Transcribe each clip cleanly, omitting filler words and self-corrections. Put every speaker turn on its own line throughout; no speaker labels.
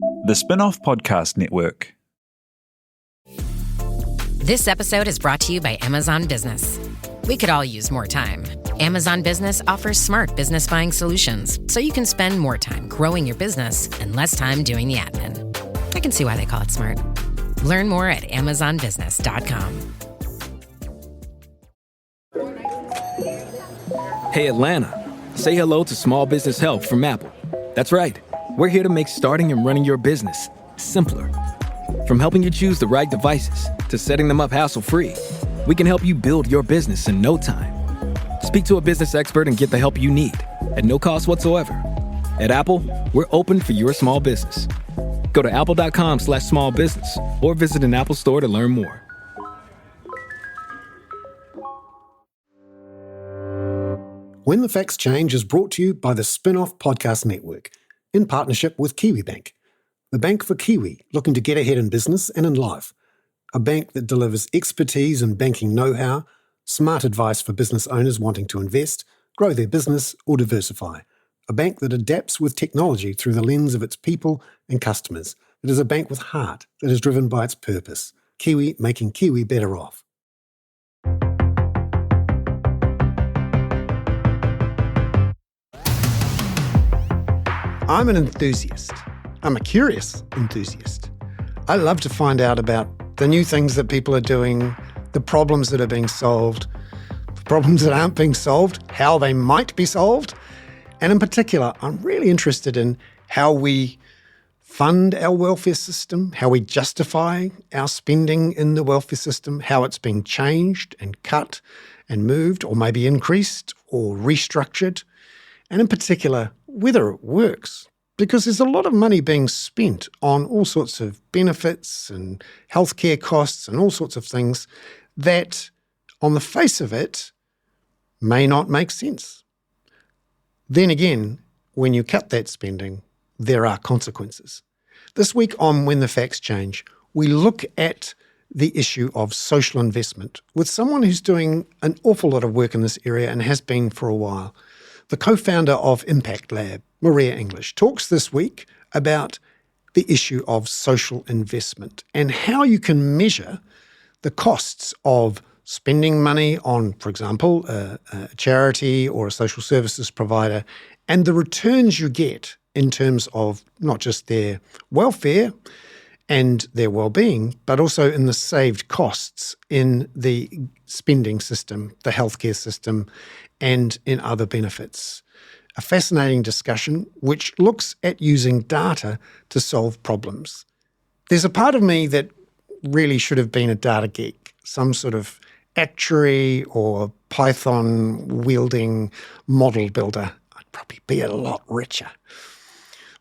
The Spin-off Podcast Network.
This episode is brought to you by Amazon Business. We could all use more time. Amazon Business offers smart business buying solutions, so you can spend more time growing your business and less time doing the admin. I can see why they call it smart. Learn more at amazonbusiness.com.
Hey Atlanta, say hello to Small Business Help from Apple. That's right, we're here to make starting and running your business simpler. From helping you choose the right devices to setting them up hassle-free, we can help you build your business in no time. Speak to a business expert and get the help you need at no cost whatsoever. At Apple, we're open for your small business. Go to apple.com/smallbusiness or visit an Apple store to learn more.
When the Facts Change is brought to you by the Spin-off Podcast Network in partnership with KiwiBank, the bank for Kiwi looking to get ahead in business and in life. A bank that delivers expertise and banking know-how, smart advice for business owners wanting to invest, grow their business or diversify. A bank that adapts with technology through the lens of its people and customers. It is a bank with heart that is driven by its purpose. Kiwi, making Kiwi better off. I'm an enthusiast. I'm a curious enthusiast. I love to find out about the new things that people are doing, the problems that are being solved, the problems that aren't being solved, how they might be solved. And in particular, I'm really interested in how we fund our welfare system, how we justify our spending in the welfare system, how it's being changed and cut and moved, or maybe increased or restructured, and in particular, whether it works. Because there's a lot of money being spent on all sorts of benefits and healthcare costs and all sorts of things that, on the face of it, may not make sense. Then again, when you cut that spending, there are consequences. This week on When the Facts Change, we look at the issue of social investment with someone who's doing an awful lot of work in this area and has been for a while. The co-founder of ImpactLab, Maria English, talks this week about the issue of social investment and how you can measure the costs of spending money on, for example, a charity or a social services provider, and the returns you get in terms of not just their welfare and their well-being, but also in the saved costs in the spending system, the healthcare system, and in other benefits. A fascinating discussion which looks at using data to solve problems. There's a part of me that really should have been a data geek, some sort of actuary or Python-wielding model builder. I'd probably be a lot richer.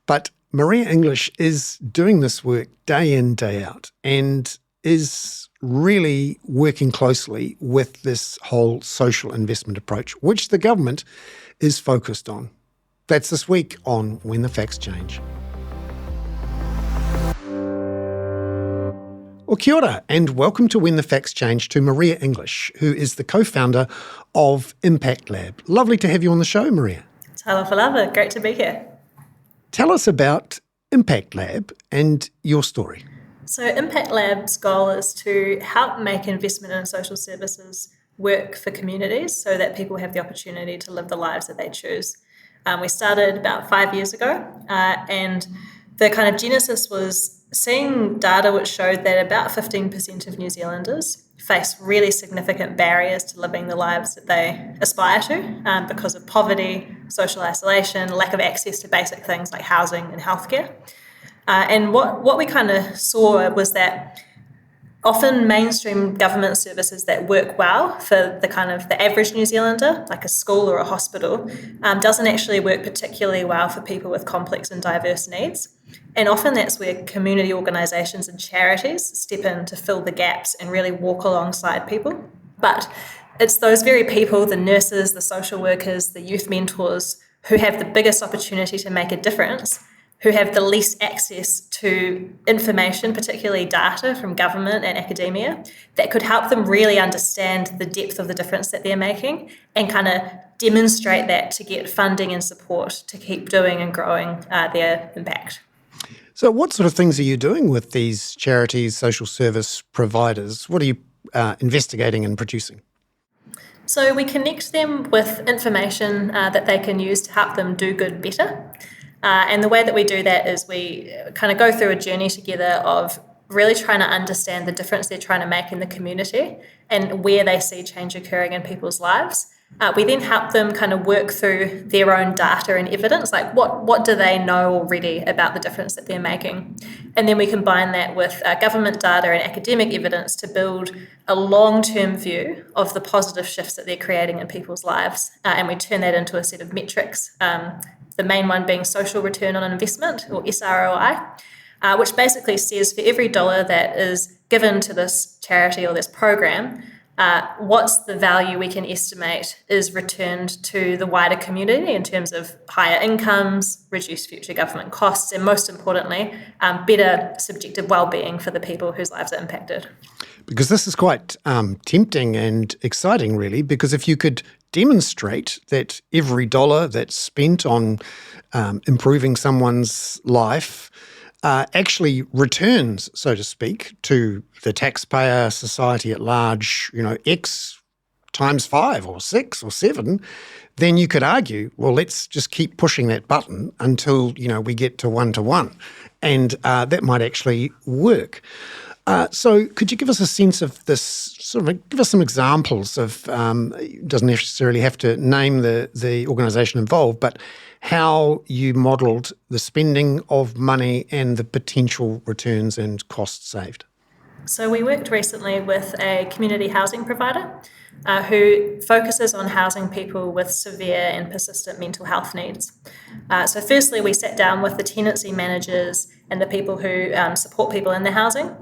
But Maria English is doing this work day in, day out, and is really working closely with this whole social investment approach, which the government is focused on. That's this week on When the Facts Change. Well, kia ora, and welcome to When the Facts Change to Maria English, who is the co-founder of ImpactLab. Lovely to have you on the show, Maria.
Tala falava, great to be here.
Tell us about ImpactLab and your story.
So ImpactLab's goal is to help make investment in social services work for communities so that people have the opportunity to live the lives that they choose. We started about 5 years ago, and the kind of genesis was seeing data which showed that about 15% of New Zealanders face really significant barriers to living the lives that they aspire to because of poverty, social isolation, lack of access to basic things like housing and healthcare. And what we kind of saw was that often mainstream government services that work well for the average New Zealander, like a school or a hospital, doesn't actually work particularly well for people with complex and diverse needs. And often that's where community organisations and charities step in to fill the gaps and really walk alongside people. But it's those very people, the nurses, the social workers, the youth mentors, who have the biggest opportunity to make a difference, who have the least access to information, particularly data from government and academia, that could help them really understand the depth of the difference that they're making and kind of demonstrate that to get funding and support to keep doing and growing their impact.
So what sort of things are you doing with these charities, social service providers? What are you investigating and producing?
So we connect them with information that they can use to help them do good better. And the way that we do that is we kind of go through a journey together of really trying to understand the difference they're trying to make in the community and where they see change occurring in people's lives. We then help them kind of work through their own data and evidence, like what do they know already about the difference that they're making? And then we combine that with government data and academic evidence to build a long-term view of the positive shifts that they're creating in people's lives. And we turn that into a set of metrics, the main one being social return on investment, or SROI, which basically says for every dollar that is given to this charity or this program, what's the value we can estimate is returned to the wider community in terms of higher incomes, reduced future government costs, and most importantly, better subjective well-being for the people whose lives are impacted.
Because this is quite tempting and exciting, really, because if you could demonstrate that every dollar that's spent on improving someone's life actually returns, so to speak, to the taxpayer, society at large, X times 5 or 6 or 7, then you could argue, well, let's just keep pushing that button until, we get to 1-to-1. And that might actually work. So could you give us a sense of this, give us some examples of, it doesn't necessarily have to name the organisation involved, but how you modelled the spending of money and the potential returns and costs saved?
So we worked recently with a community housing provider who focuses on housing people with severe and persistent mental health needs. So firstly, we sat down with the tenancy managers and the people who support people in the housing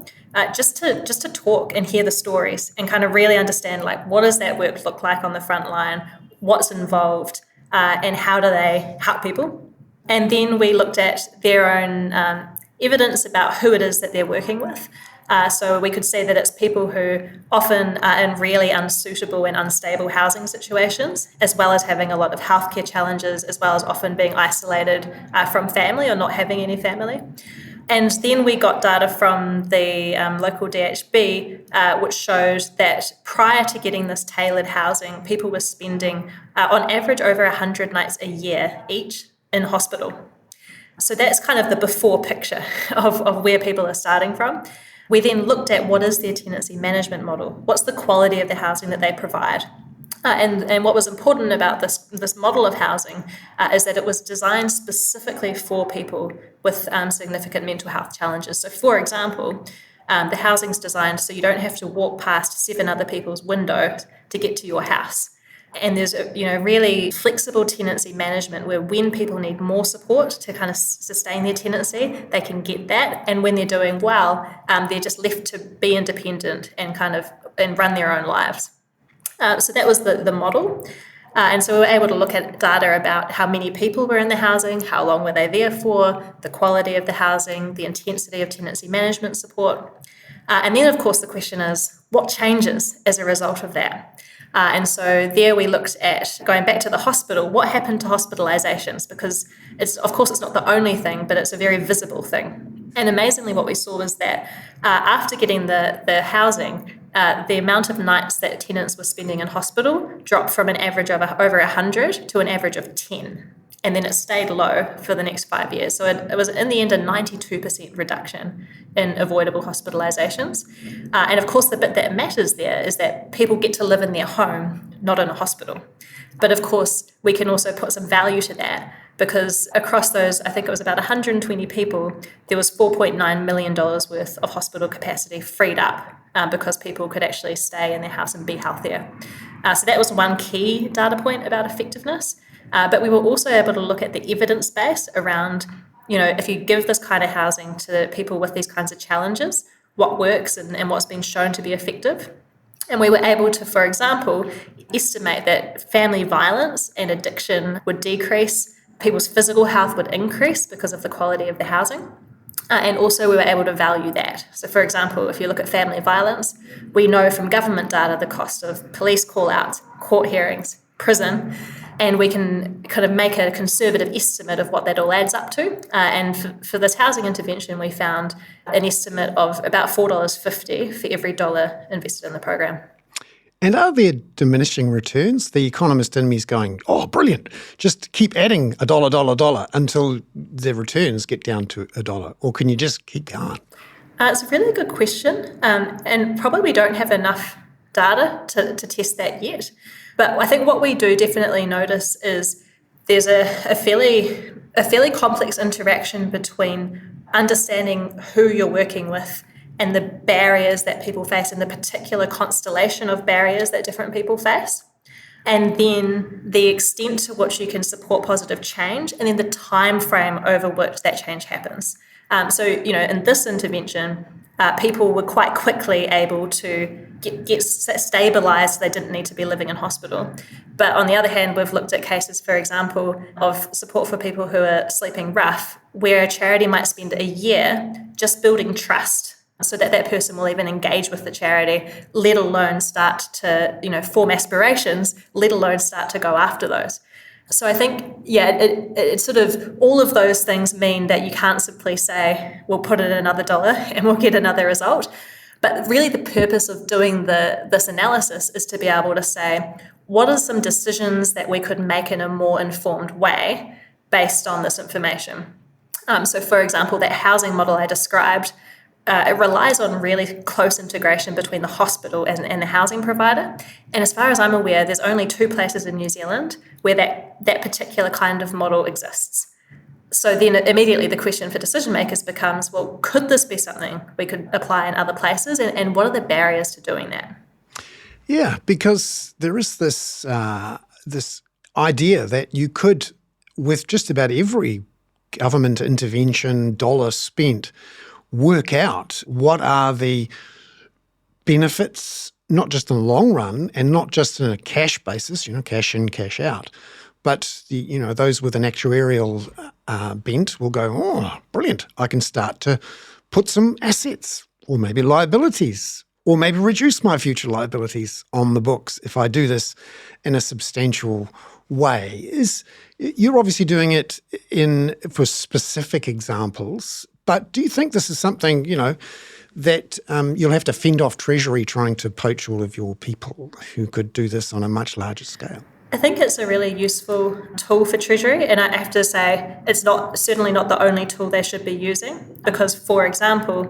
just to talk and hear the stories and kind of really understand, what does that work look like on the front line, what's involved, and how do they help people. And then we looked at their own evidence about who it is that they're working with. So we could see that it's people who often are in really unsuitable and unstable housing situations, as well as having a lot of healthcare challenges, as well as often being isolated from family or not having any family. And then we got data from the local DHB, which showed that prior to getting this tailored housing, people were spending, on average, over 100 nights a year each in hospital. So that's kind of the before picture of where people are starting from. We then looked at what is their tenancy management model, what's the quality of the housing that they provide. And what was important about this model of housing is that it was designed specifically for people with significant mental health challenges. So, for example, the housing's designed so you don't have to walk past 7 other people's windows to get to your house. And there's really flexible tenancy management where when people need more support to kind of sustain their tenancy, they can get that. And when they're doing well, they're just left to be independent and run their own lives. So that was the model. And so we were able to look at data about how many people were in the housing, how long were they there for, the quality of the housing, the intensity of tenancy management support. And then, of course, the question is, what changes as a result of that? And so there we looked at, going back to the hospital, what happened to hospitalizations? Because it's not the only thing, but it's a very visible thing. And amazingly, what we saw was that after getting the housing, the amount of nights that tenants were spending in hospital dropped from an average of over 100 to an average of 10. And then it stayed low for the next 5 years. So it was, in the end, a 92% reduction in avoidable hospitalizations. And of course, the bit that matters there is that people get to live in their home, not in a hospital. But of course, we can also put some value to that, because across those, I think it was about 120 people, there was $4.9 million worth of hospital capacity freed up because people could actually stay in their house and be healthier. So that was one key data point about effectiveness. But we were also able to look at the evidence base around, if you give this kind of housing to people with these kinds of challenges, what works and what's been shown to be effective. And we were able to, for example, estimate that family violence and addiction would decrease, people's physical health would increase because of the quality of the housing. And also we were able to value that. So, for example, if you look at family violence, we know from government data the cost of police call-outs, court hearings, prison, And we can kind of make a conservative estimate of what that all adds up to. And for this housing intervention, we found an estimate of about $4.50 for every dollar invested in the program.
And are there diminishing returns? The economist in me is going, oh, brilliant. Just keep adding a dollar until the returns get down to $1. Or can you just keep going?
It's a really good question. And probably we don't have enough data to test that yet. But I think what we do definitely notice is there's a fairly complex interaction between understanding who you're working with and the barriers that people face and the particular constellation of barriers that different people face. And then the extent to which you can support positive change and then the time frame over which that change happens. So, in this intervention, people were quite quickly able to get stabilised. They didn't need to be living in hospital. But on the other hand, we've looked at cases, for example, of support for people who are sleeping rough, where a charity might spend a year just building trust so that person will even engage with the charity, let alone start to, form aspirations, let alone start to go after those. So I think, it's sort of all of those things mean that you can't simply say, we'll put in another dollar and we'll get another result. But really the purpose of doing this analysis is to be able to say, what are some decisions that we could make in a more informed way based on this information? So for example, that housing model I described, it relies on really close integration between the hospital and the housing provider. And as far as I'm aware, there's only 2 places in New Zealand where that particular kind of model exists. So then immediately the question for decision makers becomes, well, could this be something we could apply in other places? And what are the barriers to doing that?
Yeah, because there is this idea that you could, with just about every government intervention dollar spent, work out what are the benefits, not just in the long run and not just in a cash basis, cash in, cash out, but those with an actuarial bent will go, oh, brilliant, I can start to put some assets or maybe liabilities or maybe reduce my future liabilities on the books if I do this in a substantial way. You're obviously doing it for specific examples, but do you think this is something, that you'll have to fend off Treasury trying to poach all of your people who could do this on a much larger scale?
I think it's a really useful tool for Treasury, and I have to say it's certainly not the only tool they should be using because, for example,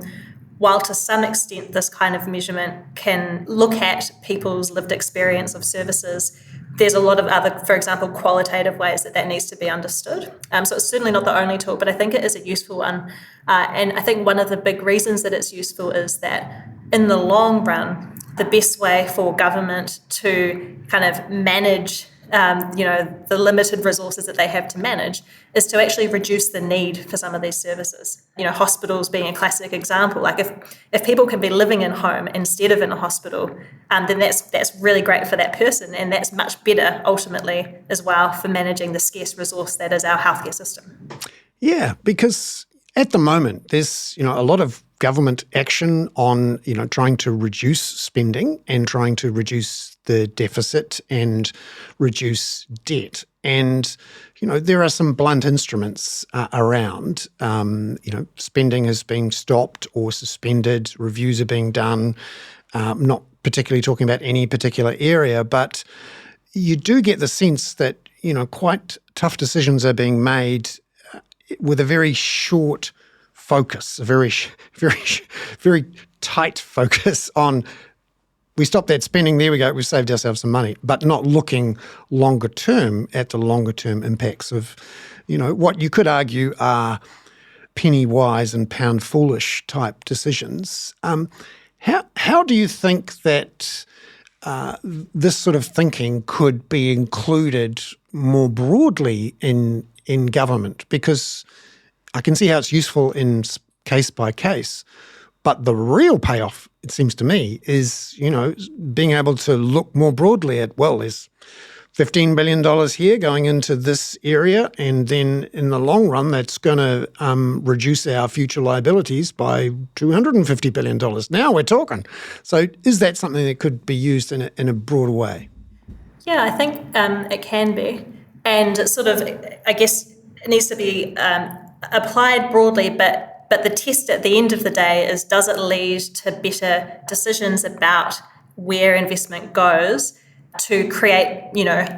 while to some extent this kind of measurement can look at people's lived experience of services, there's a lot of other, for example, qualitative ways that needs to be understood. So it's certainly not the only tool, but I think it is a useful one. And I think one of the big reasons that it's useful is that in the long run, the best way for government to kind of manage the limited resources that they have to manage is to actually reduce the need for some of these services. Hospitals being a classic example. Like if people can be living in home instead of in a hospital, then that's really great for that person, and that's much better ultimately as well for managing the scarce resource that is our healthcare system.
Yeah, because at the moment there's a lot of government action on trying to reduce spending and trying to reduce the deficit and reduce debt. And there are some blunt instruments around. Spending has been stopped or suspended. Reviews are being done. Not particularly talking about any particular area, but you do get the sense that quite tough decisions are being made with a very short focus, a very, very, very tight focus on, we stop that spending, there we go, we've saved ourselves some money, but not looking longer term at the longer term impacts of, what you could argue are penny wise and pound foolish type decisions. How do you think that this sort of thinking could be included more broadly in government? Because I can see how it's useful in case by case, but the real payoff, it seems to me, is, being able to look more broadly at, well, there's $15 billion here going into this area, and then in the long run, that's going to reduce our future liabilities by $250 billion. Now we're talking. So is that something that could be used in a broader way?
Yeah, I think it can be. And sort of, I guess, it needs to be applied broadly, but the test at the end of the day is, does it lead to better decisions about where investment goes to create,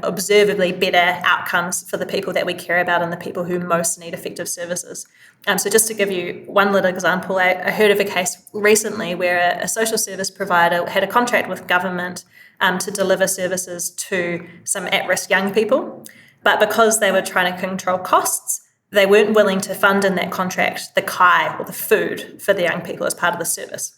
observably better outcomes for the people that we care about and the people who most need effective services. So just to give you one little example, I heard of a case recently where a social service provider had a contract with government to deliver services to some at-risk young people. But because they were trying to control costs, they weren't willing to fund in that contract the kai or the food for the young people as part of the service.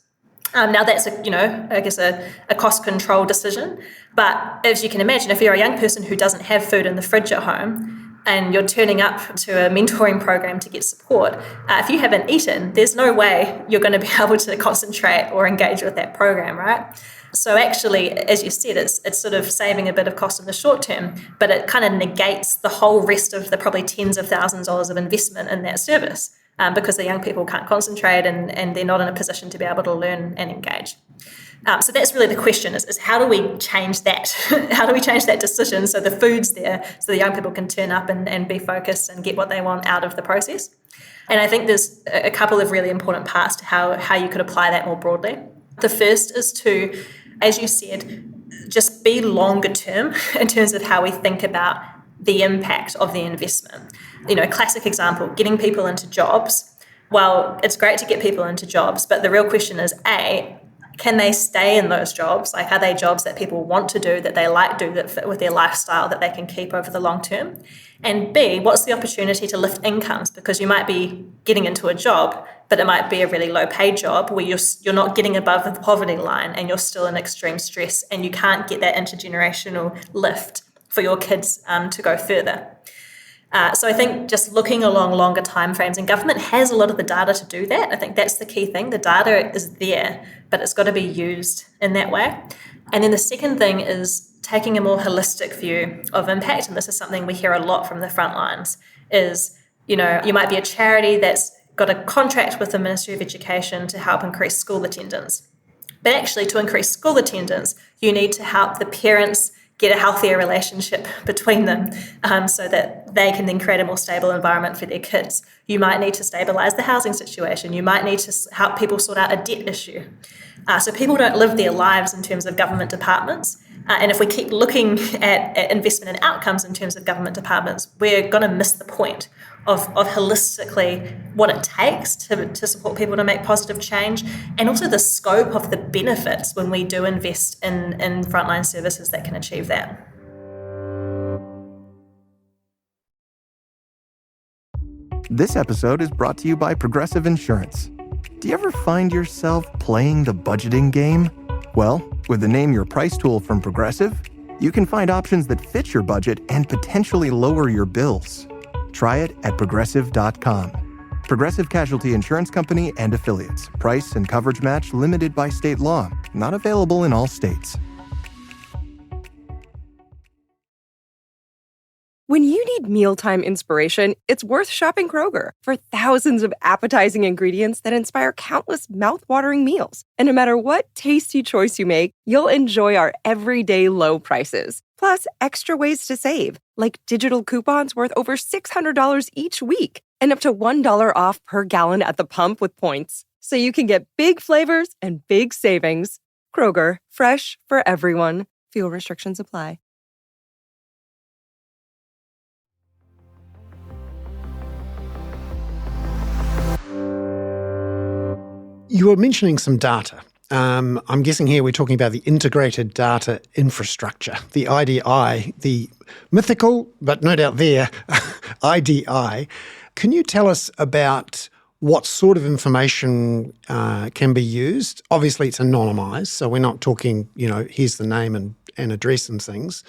Now that's a cost control decision. But as you can imagine, if you're a young person who doesn't have food in the fridge at home and you're turning up to a mentoring program to get support, if you haven't eaten, there's no way you're going to be able to concentrate or engage with that program, right? So actually, as you said, it's sort of saving a bit of cost in the short term, but it kind of negates the whole rest of the probably tens of thousands of dollars of investment in that service because the young people can't concentrate and they're not in a position to be able to learn and engage. So that's really the question is how do we change that? How do we change that decision so the food's there so the young people can turn up and be focused and get what they want out of the process? And I think there's a couple of really important parts to how you could apply that more broadly. The first is to, as you said, just be longer term in terms of how we think about the impact of the investment. A classic example, getting people into jobs. Well, it's great to get people into jobs, but the real question is, A, can they stay in those jobs? Like, are they jobs that people want to do, that they like to do, that fit with their lifestyle, that they can keep over the long term? And B, what's the opportunity to lift incomes? Because you might be getting into a job, but it might be a really low paid job where you're not getting above the poverty line and you're still in extreme stress and you can't get that intergenerational lift for your kids to go further. So I think just looking along longer timeframes, and government has a lot of the data to do that. I think that's the key thing. The data is there, but it's got to be used in that way. And then the second thing is taking a more holistic view of impact, and this is something we hear a lot from the front lines, is, you might be a charity that's got a contract with the Ministry of Education to help increase school attendance. But actually, to increase school attendance, you need to help the parents get a healthier relationship between them so that they can then create a more stable environment for their kids. You might need to stabilise the housing situation. You might need to help people sort out a debt issue. So people don't live their lives in terms of government departments. And if we keep looking at investment and outcomes in terms of government departments, we're going to miss the point of holistically what it takes to support people to make positive change, and also the scope of the benefits when we do invest in frontline services that can achieve that.
This episode is brought to you by Progressive Insurance. Do you ever find yourself playing the budgeting game? Well, with the Name Your Price tool from Progressive, you can find options that fit your budget and potentially lower your bills. Try it at progressive.com. Progressive Casualty Insurance Company and Affiliates. Price and coverage match limited by state law. Not available in all states.
When you need mealtime inspiration, it's worth shopping Kroger for thousands of appetizing ingredients that inspire countless mouth-watering meals. And no matter what tasty choice you make, you'll enjoy our everyday low prices. Plus, extra ways to save, like digital coupons worth over $600 each week and up to $1 off per gallon at the pump with points. So you can get big flavors and big savings. Kroger, fresh for everyone. Fuel restrictions apply.
You were mentioning some data. I'm guessing here we're talking about the integrated data infrastructure, the IDI, the mythical, but no doubt there, IDI. Can you tell us about what sort of information can be used? Obviously, it's anonymized, so we're not talking, here's the name and address and things,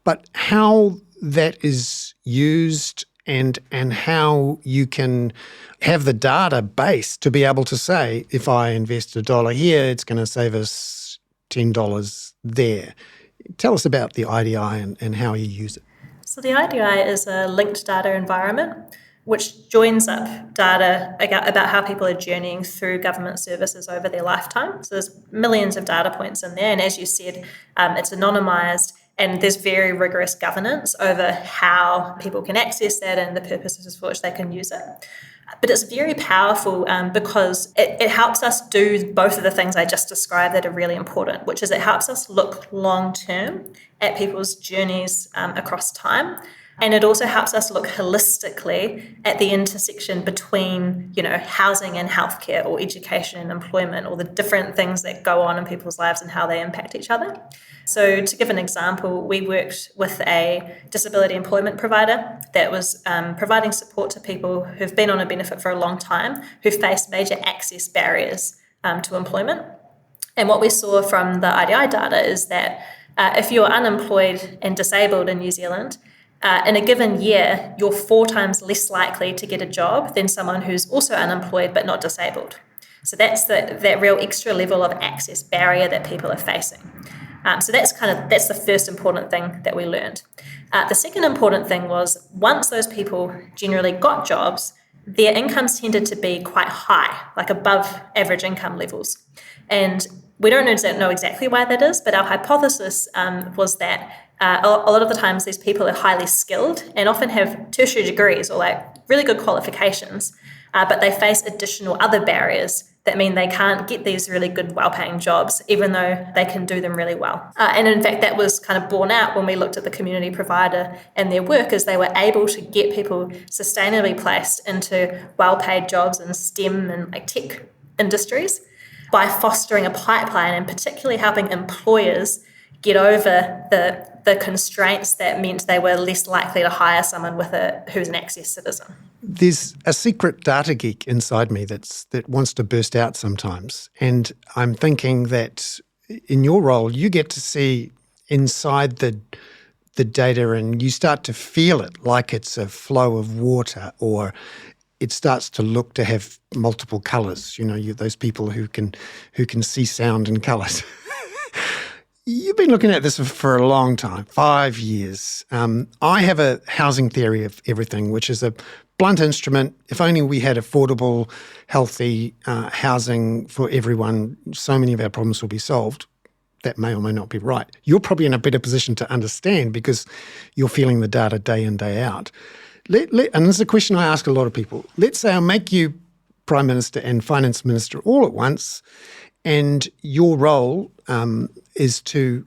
but how that is used and how you can have the data base to be able to say, if I invest $1 here, it's going to save us $10 there. Tell us about the IDI and how you use it.
So the IDI is a linked data environment which joins up data about how people are journeying through government services over their lifetime. So there's millions of data points in there. And as you said, it's anonymized And there's very rigorous governance over how people can access that and the purposes for which they can use it. But it's very powerful because it helps us do both of the things I just described that are really important, which is it helps us look long term at people's journeys across time. And it also helps us look holistically at the intersection between, housing and healthcare, or education and employment, or the different things that go on in people's lives and how they impact each other. So to give an example, we worked with a disability employment provider that was providing support to people who've been on a benefit for a long time, who face major access barriers to employment. And what we saw from the IDI data is that if you're unemployed and disabled in New Zealand, in a given year, you're 4 times less likely to get a job than someone who's also unemployed but not disabled. So that's that real extra level of access barrier that people are facing. So that's the first important thing that we learned. The second important thing was once those people generally got jobs, their incomes tended to be quite high, like above average income levels. And we don't know exactly why that is, but our hypothesis was that a lot of the times these people are highly skilled and often have tertiary degrees or like really good qualifications, but they face additional other barriers that mean they can't get these really good, well-paying jobs, even though they can do them really well. And in fact, that was kind of borne out when we looked at the community provider and their work, as they were able to get people sustainably placed into well-paid jobs in STEM and like tech industries by fostering a pipeline and particularly helping employers get over the constraints that meant they were less likely to hire someone who's an access citizen.
There's a secret data geek inside me that wants to burst out sometimes. And I'm thinking that in your role, you get to see inside the data and you start to feel it like it's a flow of water, or it starts to look to have multiple colours. Those people who can see sound and colours. You've been looking at this for a long time, 5 years. I have a housing theory of everything, which is a blunt instrument. If only we had affordable, healthy housing for everyone, so many of our problems will be solved. That may or may not be right. You're probably in a better position to understand because you're feeling the data day in, day out. And this is a question I ask a lot of people. Let's say I'll make you Prime Minister and Finance Minister all at once, and your role is to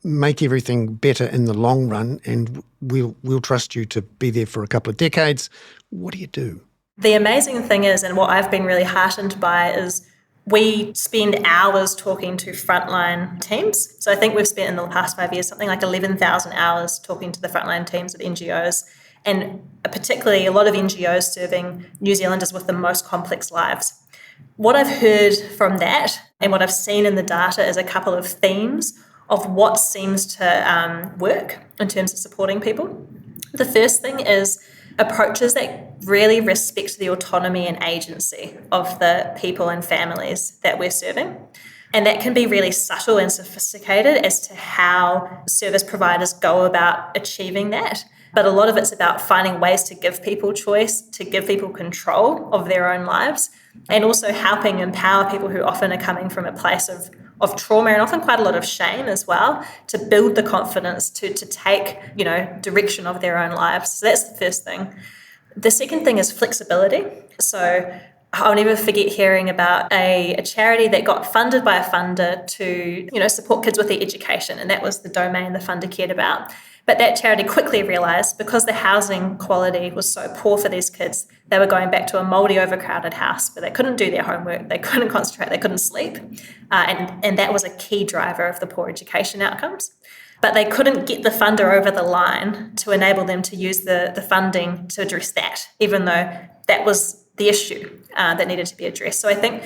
make everything better in the long run, and we'll trust you to be there for a couple of decades. What do you do?
The amazing thing is, and what I've been really heartened by, is we spend hours talking to frontline teams. So I think we've spent in the past 5 years something like 11,000 hours talking to the frontline teams of NGOs, and particularly a lot of NGOs serving New Zealanders with the most complex lives. What I've heard from that and what I've seen in the data is a couple of themes of what seems to work in terms of supporting people. The first thing is approaches that really respect the autonomy and agency of the people and families that we're serving. And that can be really subtle and sophisticated as to how service providers go about achieving that. But a lot of it's about finding ways to give people choice, to give people control of their own lives, and also helping empower people who often are coming from a place of trauma and often quite a lot of shame as well, to build the confidence to take, direction of their own lives. So that's the first thing. The second thing is flexibility. So I'll never forget hearing about a charity that got funded by a funder to, support kids with their education, and that was the domain the funder cared about. But that charity quickly realised because the housing quality was so poor for these kids, they were going back to a mouldy, overcrowded house where they couldn't do their homework, they couldn't concentrate, they couldn't sleep. And that was a key driver of the poor education outcomes. But they couldn't get the funder over the line to enable them to use the funding to address that, even though that was the issue that needed to be addressed. So I think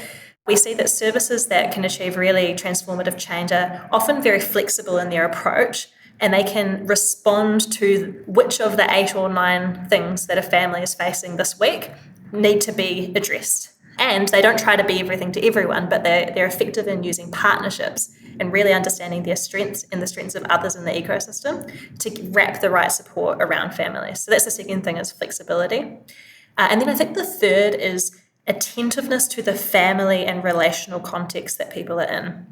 we see that services that can achieve really transformative change are often very flexible in their approach, and they can respond to which of the 8 or 9 things that a family is facing this week need to be addressed. And they don't try to be everything to everyone, but they're effective in using partnerships and really understanding their strengths and the strengths of others in the ecosystem to wrap the right support around families. So that's the second thing, is flexibility. And then I think the third is attentiveness to the family and relational context that people are in.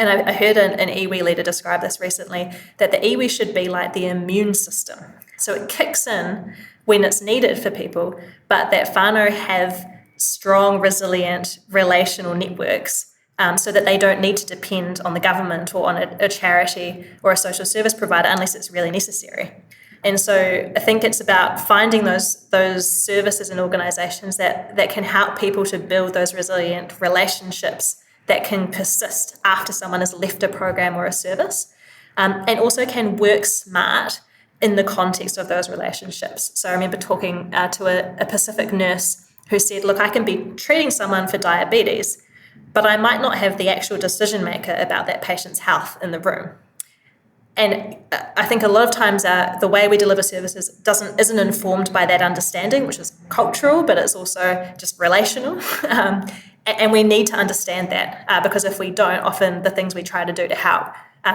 And I heard an iwi leader describe this recently, that the iwi should be like the immune system. So it kicks in when it's needed for people, but that whānau have strong, resilient relational networks so that they don't need to depend on the government or on a charity or a social service provider unless it's really necessary. And so I think it's about finding those services and organisations that can help people to build those resilient relationships that can persist after someone has left a program or a service, and also can work smart in the context of those relationships. So I remember talking to a Pacific nurse who said, look, I can be treating someone for diabetes, but I might not have the actual decision maker about that patient's health in the room. And I think a lot of times the way we deliver services isn't informed by that understanding, which is cultural, but it's also just relational. And we need to understand that because if we don't, often the things we try to do to help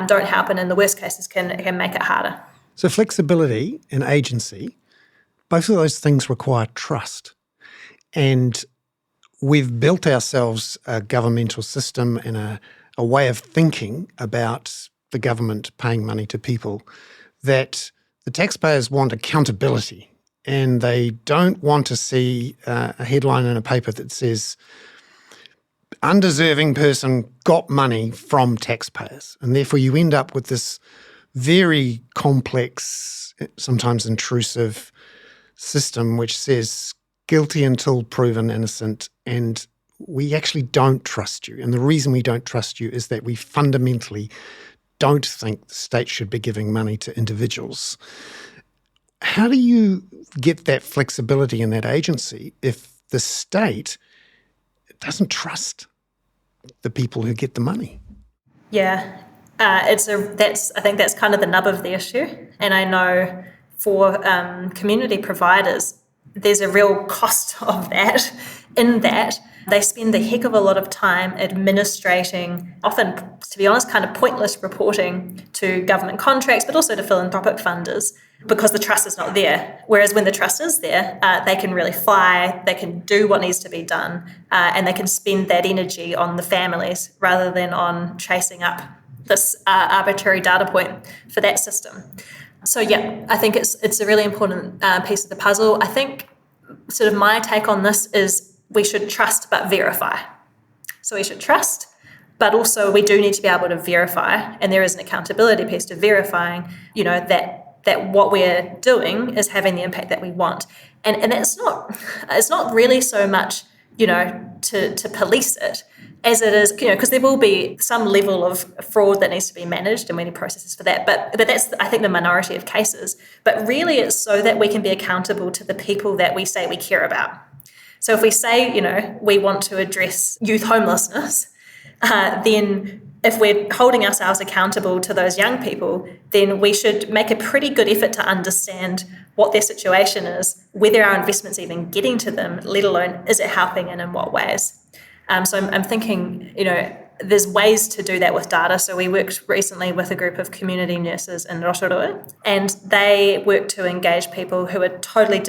don't help, and in the worst cases can make it harder.
So flexibility and agency, both of those things require trust. And we've built ourselves a governmental system and a way of thinking about the government paying money to people that the taxpayers want accountability, and they don't want to see a headline in a paper that says undeserving person got money from taxpayers. And therefore you end up with this very complex, sometimes intrusive system which says guilty until proven innocent, and we actually don't trust you. And the reason we don't trust you is that we fundamentally don't think the state should be giving money to individuals. How do you get that flexibility and that agency if the state doesn't trust the people who get the money?
Yeah, I think that's kind of the nub of the issue. And I know for community providers, there's a real cost of that, in that they spend a heck of a lot of time administrating, often, to be honest, kind of pointless reporting to government contracts, but also to philanthropic funders, because the trust is not there. Whereas when the trust is there, they can really fly, they can do what needs to be done, and they can spend that energy on the families rather than on chasing up this arbitrary data point for that system. So yeah, I think it's a really important piece of the puzzle. I think sort of my take on this is we should trust but verify. So we should trust, but also we do need to be able to verify, and there is an accountability piece to verifying, that what we're doing is having the impact that we want. And it's not really so much, to police it as it is, because there will be some level of fraud that needs to be managed, and we need processes for that. But that's, I think, the minority of cases. But really it's so that we can be accountable to the people that we say we care about. So if we say, we want to address youth homelessness, then if we're holding ourselves accountable to those young people, then we should make a pretty good effort to understand what their situation is, whether our investment's even getting to them, let alone is it helping and in what ways. So I'm thinking, there's ways to do that with data. So we worked recently with a group of community nurses in Aotearoa, and they work to engage people who are totally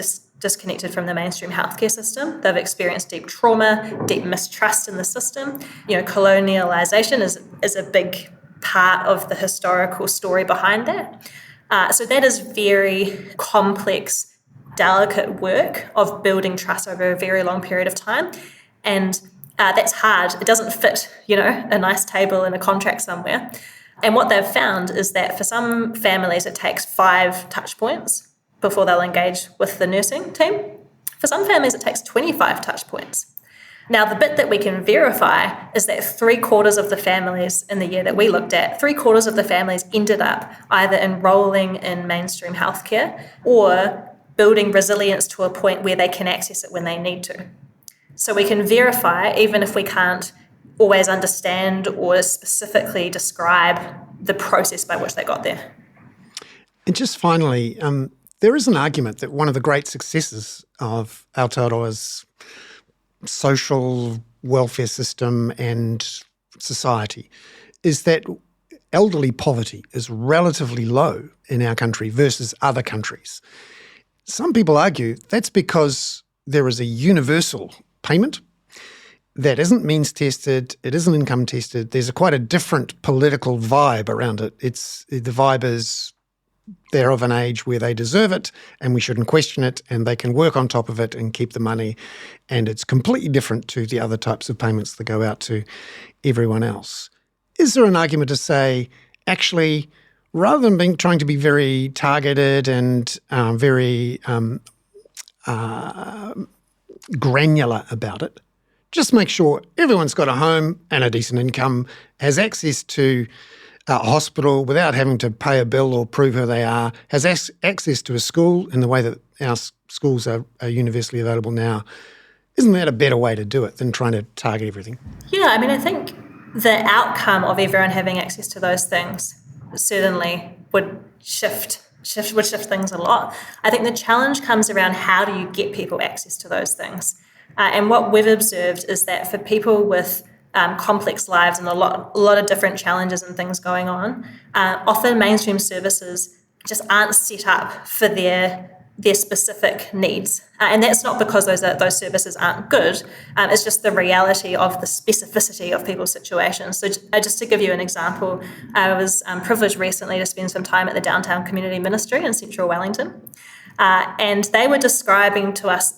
disconnected from the mainstream healthcare system. They've experienced deep trauma, deep mistrust in the system. Colonialisation is a big part of the historical story behind that. So that is very complex, delicate work of building trust over a very long period of time. And that's hard. It doesn't fit, a nice table in a contract somewhere. And what they've found is that for some families, it takes 5 touch points before they'll engage with the nursing team. For some families, it takes 25 touch points. Now, the bit that we can verify is that 3/4 of the families in the year that we looked at, 3/4 of the families ended up either enrolling in mainstream healthcare or building resilience to a point where they can access it when they need to. So we can verify, even if we can't always understand or specifically describe the process by which they got there.
And just finally, there is an argument that one of the great successes of Aotearoa's social welfare system and society is that elderly poverty is relatively low in our country versus other countries. Some people argue that's because there is a universal payment that isn't means tested, it isn't income tested. There's quite a different political vibe around it. The vibe is they're of an age where they deserve it and we shouldn't question it, and they can work on top of it and keep the money. And it's completely different to the other types of payments that go out to everyone else. Is there an argument to say, actually, rather than trying to be very targeted and very granular about it, just make sure everyone's got a home and a decent income, has access to a hospital without having to pay a bill or prove who they are, has access to a school in the way that our schools are universally available now. Isn't that a better way to do it than trying to target everything?
Yeah, I mean, I think the outcome of everyone having access to those things certainly would shift things a lot. I think the challenge comes around how do you get people access to those things? And what we've observed is that for people with complex lives and a lot of different challenges and things going on, often mainstream services just aren't set up for their specific needs. And that's not because those services aren't good. It's just the reality of the specificity of people's situations. So just to give you an example, I was privileged recently to spend some time at the Downtown Community Ministry in central Wellington. And they were describing to us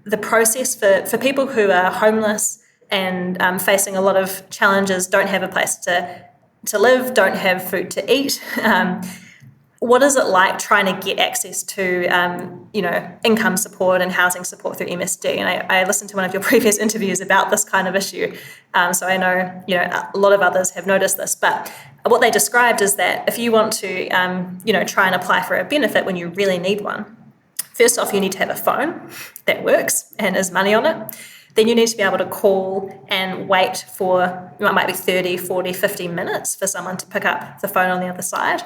the process for people who are homeless and facing a lot of challenges, don't have a place to live, don't have food to eat. What is it like trying to get access to, income support and housing support through MSD? And I listened to one of your previous interviews about this kind of issue, so I know a lot of others have noticed this. But what they described is that if you want to, try and apply for a benefit when you really need one, first off, you need to have a phone that works and has money on it. Then you need to be able to call and wait for, it might be 30, 40, 50 minutes for someone to pick up the phone on the other side.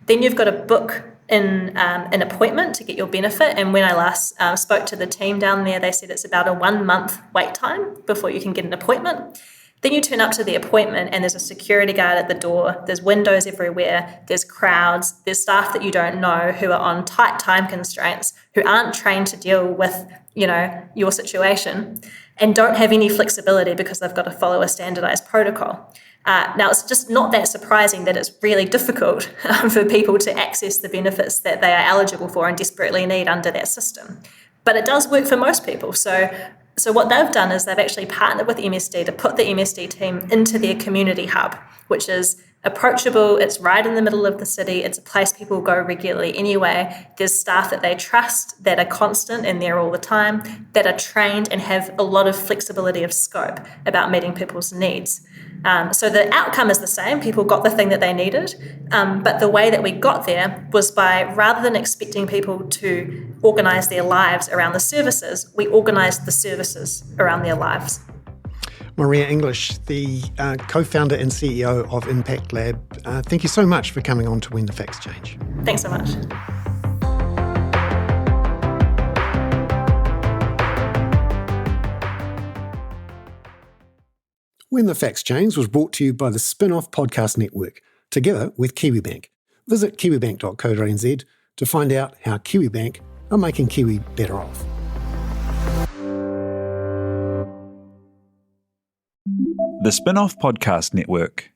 Then you've got to book in an appointment to get your benefit. And when I last spoke to the team down there, they said it's about a 1 month wait time before you can get an appointment. Then you turn up to the appointment and there's a security guard at the door, there's windows everywhere, there's crowds, there's staff that you don't know who are on tight time constraints, who aren't trained to deal with, your situation and don't have any flexibility because they've got to follow a standardized protocol. Now, it's just not that surprising that it's really difficult for people to access the benefits that they are eligible for and desperately need under that system. But it does work for most people. So what they've done is they've actually partnered with MSD to put the MSD team into their community hub, which is approachable. It's right in the middle of the city. It's a place people go regularly anyway. There's staff that they trust, that are constant and there all the time, that are trained and have a lot of flexibility of scope about meeting people's needs. So the outcome is the same. People got the thing that they needed. But the way that we got there was by, rather than expecting people to organise their lives around the services, we organised the services around their lives.
Maria English, the co-founder and CEO of ImpactLab, thank you so much for coming on to When the Facts Change.
Thanks so much.
When the Facts Change was brought to you by the Spin-Off Podcast Network, together with KiwiBank. Visit kiwibank.co.nz to find out how KiwiBank are making Kiwi better off.
The Spin-Off Podcast Network.